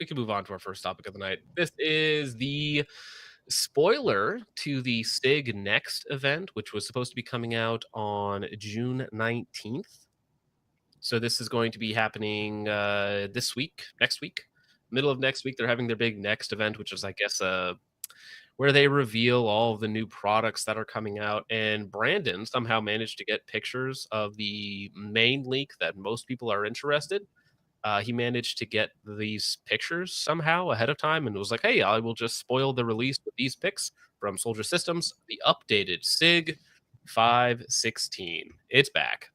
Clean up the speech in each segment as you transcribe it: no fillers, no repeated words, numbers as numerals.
we can move on to our first topic of the night. This is the spoiler to the SIG Next event, which was supposed to be coming out on June 19th. So this is going to be happening this week, next week, middle of next week. They're having their big Next event, which is, I guess, where they reveal all of the new products that are coming out. And Brandon somehow managed to get pictures of the main leak that most people are interested. He managed to get these pictures somehow ahead of time and was like, hey, I will just spoil the release with these pics from Soldier Systems, the updated SIG 516. It's back.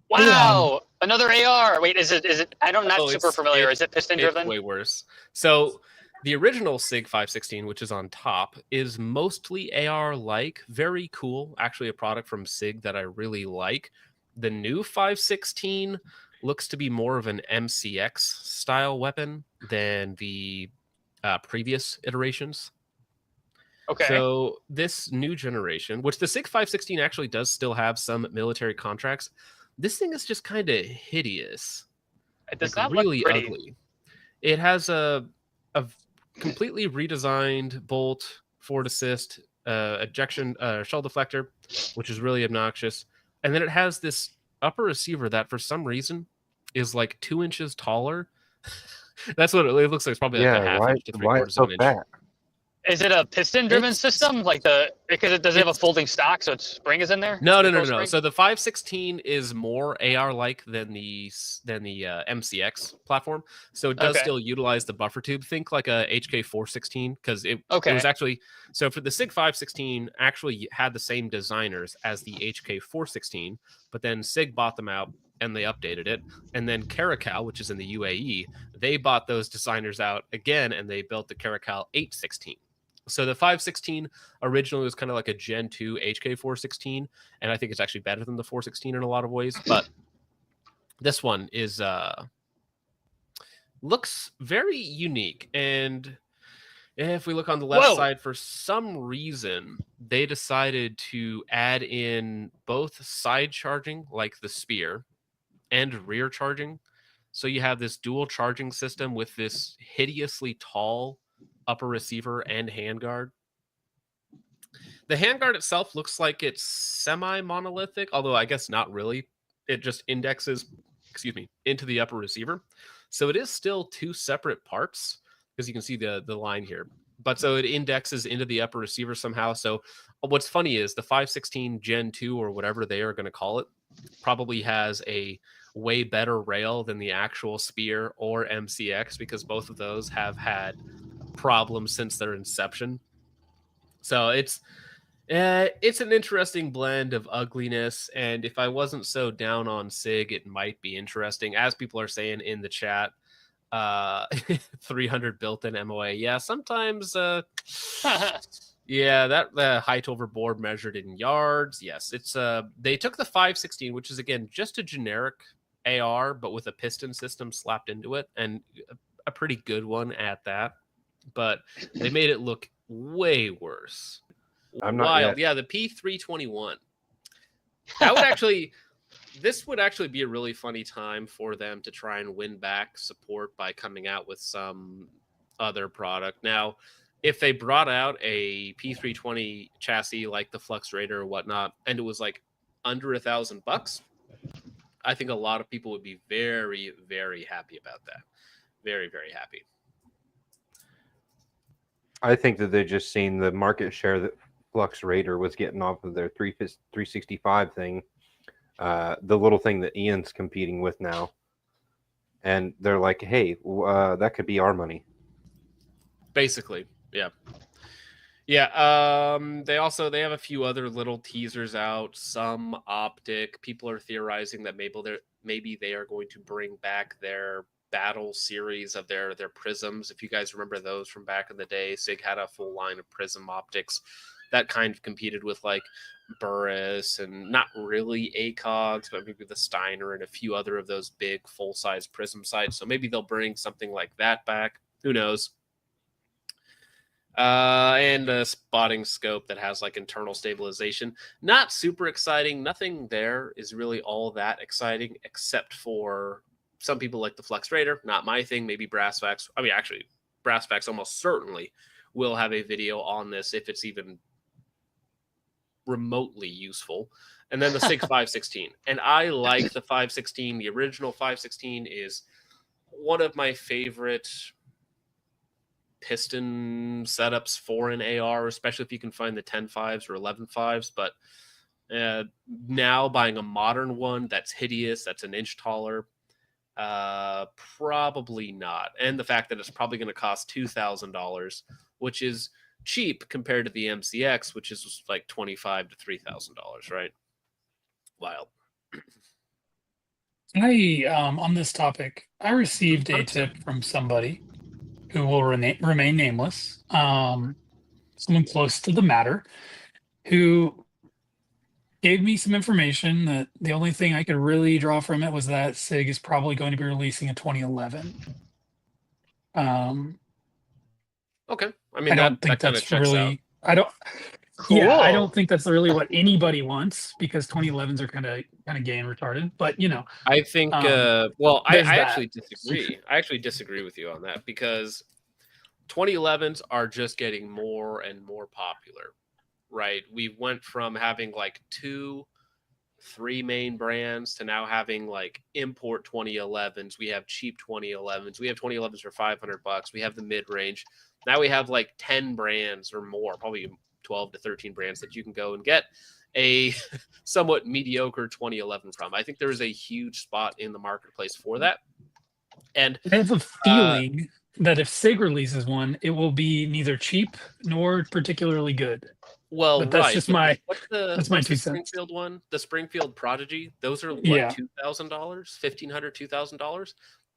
Wow, another AR. Wait, is it? I'm not Oh, super familiar. Is it piston It's driven? way worse. So the original SIG 516, which is on top, is mostly AR-like. Very cool. Actually, a product from SIG that I really like. The new 516 looks to be more of an MCX style weapon than the previous iterations. Okay. So this new generation, which the SIG 516 actually does still have some military contracts, this thing is just kind of hideous. It does Like not really look pretty. ugly. It has a completely redesigned bolt, forward assist, ejection, shell deflector, which is really obnoxious. And then it has this upper receiver that for some reason is like 2 inches taller. That's what it looks like. It's probably like a half why inch to why three-quarters it's so of an inch. fat? Is it a piston driven system? Like because it does have a folding stock, so its spring is in there? No. So the 516 is more AR-like than the MCX platform. So it does still utilize the buffer tube. Think like a HK 416 because it was actually so for the SIG 516 actually had the same designers as the HK 416, but then SIG bought them out and they updated it. And then Caracal, which is in the UAE, they bought those designers out again and they built the Caracal 816. So the 516 originally was kind of like a Gen 2 HK 416, and I think it's actually better than the 416 in a lot of ways. But this one is looks very unique. And if we look on the left side, for some reason, they decided to add in both side charging, like the spear, and rear charging. So you have this dual charging system with this hideously tall upper receiver and handguard. The handguard itself looks like it's semi-monolithic, although I guess not really. It just indexes, into the upper receiver. So it is still two separate parts, because you can see the line here. But so it indexes into the upper receiver somehow. So what's funny is the 516 Gen 2 or whatever they are going to call it probably has a way better rail than the actual Spear or MCX, because both of those have had problems since their inception. So it's an interesting blend of ugliness, and if I wasn't so down on SIG, it might be interesting. As people are saying in the chat, 300 built-in MOA. Yeah, sometimes, yeah, that height over board measured in yards. Yes, it's they took the 516, which is again just a generic AR, but with a piston system slapped into it, and a pretty good one at that. But they made it look way worse. I'm not Wild. yet. Yeah, the P321. That would actually, this would actually be a really funny time for them to try and win back support by coming out with some other product. Now, if they brought out a P320 chassis like the Flux Raider or whatnot, and it was like under $1,000, I think a lot of people would be very, very happy about that. Very, very happy. I think that they just seen the market share that Flux Raider was getting off of their 365 thing, the little thing that Ian's competing with now, and they're like, "Hey, that could be our money." Basically, yeah. Yeah, they have a few other little teasers out, some optic. People are theorizing that maybe they are going to bring back their battle series of their prisms. If you guys remember those from back in the day, SIG had a full line of prism optics that kind of competed with like Burris and not really ACOGs, but maybe the Steiner and a few other of those big full-size prism sites. So maybe they'll bring something like that back. Who knows? And a spotting scope that has like internal stabilization. Not super exciting. Nothing there is really all that exciting, except for some people like the Flux Raider, not my thing. Maybe Brassfax. I mean, actually, Brassfax almost certainly will have a video on this if it's even remotely useful. And then the SIG 516. And I like the 516. The original 516 is one of my favorite piston setups for an AR, especially if you can find the 10.5s or 11.5s. But now buying a modern one that's hideous, that's an inch taller, probably not. And the fact that it's probably going to cost $2,000, which is cheap compared to the MCX, which is like $2,500 to $3,000, right? Wild. On this topic, I received a 100%. tip from somebody who will remain nameless, someone close to the matter, who gave me some information that the only thing I could really draw from it was that SIG is probably going to be releasing a 2011. Okay. I mean, I don't think that kind of that's checks out. really. I don't. Cool. Yeah, I don't think that's really what anybody wants because 2011s are kind of gay and retarded. But I think. Well, I there's actually that. disagree. I actually disagree with you on that because 2011s are just getting more and more popular, right? We went from having like 2-3 main brands to now having like import 2011s. We have cheap 2011s. We have 2011s for $500. We have the mid range. Now we have like 10 brands or more, probably 12 to 13 brands that you can go and get a somewhat mediocre 2011 from. I think there is a huge spot in the marketplace for that. And I have a feeling that if SIG releases one, it will be neither cheap nor particularly good. well, But that's right. just but my what's my the 2 cents. Springfield one? The Springfield Prodigy. Those are what, Yeah. $2,000, $1,500, $2,000.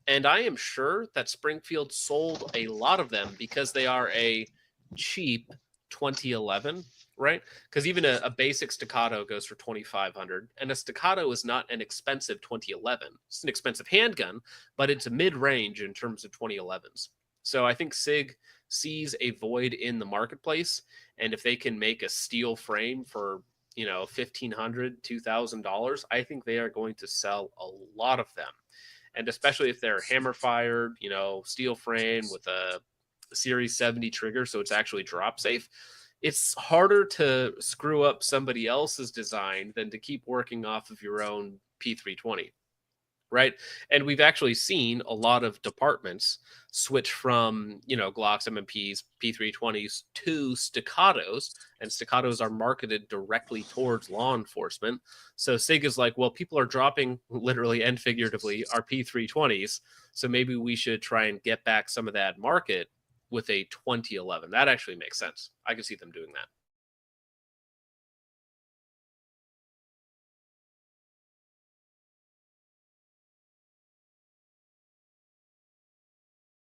And I am sure that Springfield sold a lot of them because they are a cheap 2011, right? Because even a basic Staccato goes for $2,500, and a Staccato is not an expensive 2011. It's an expensive handgun, but it's a mid-range in terms of 2011s. So I think SIG sees a void in the marketplace, and if they can make a steel frame for $1,500, $2,000, I think they are going to sell a lot of them. And especially if they're hammer fired, steel frame with a Series 70 trigger, so it's actually drop safe. It's harder to screw up somebody else's design than to keep working off of your own P320, right? And we've actually seen a lot of departments switch from, Glocks, MMPs, P320s to Staccatos, and Staccatos are marketed directly towards law enforcement. So SIG is like, well, people are dropping literally and figuratively our P320s, so maybe we should try and get back some of that market with a 2011. That actually makes sense. I can see them doing that.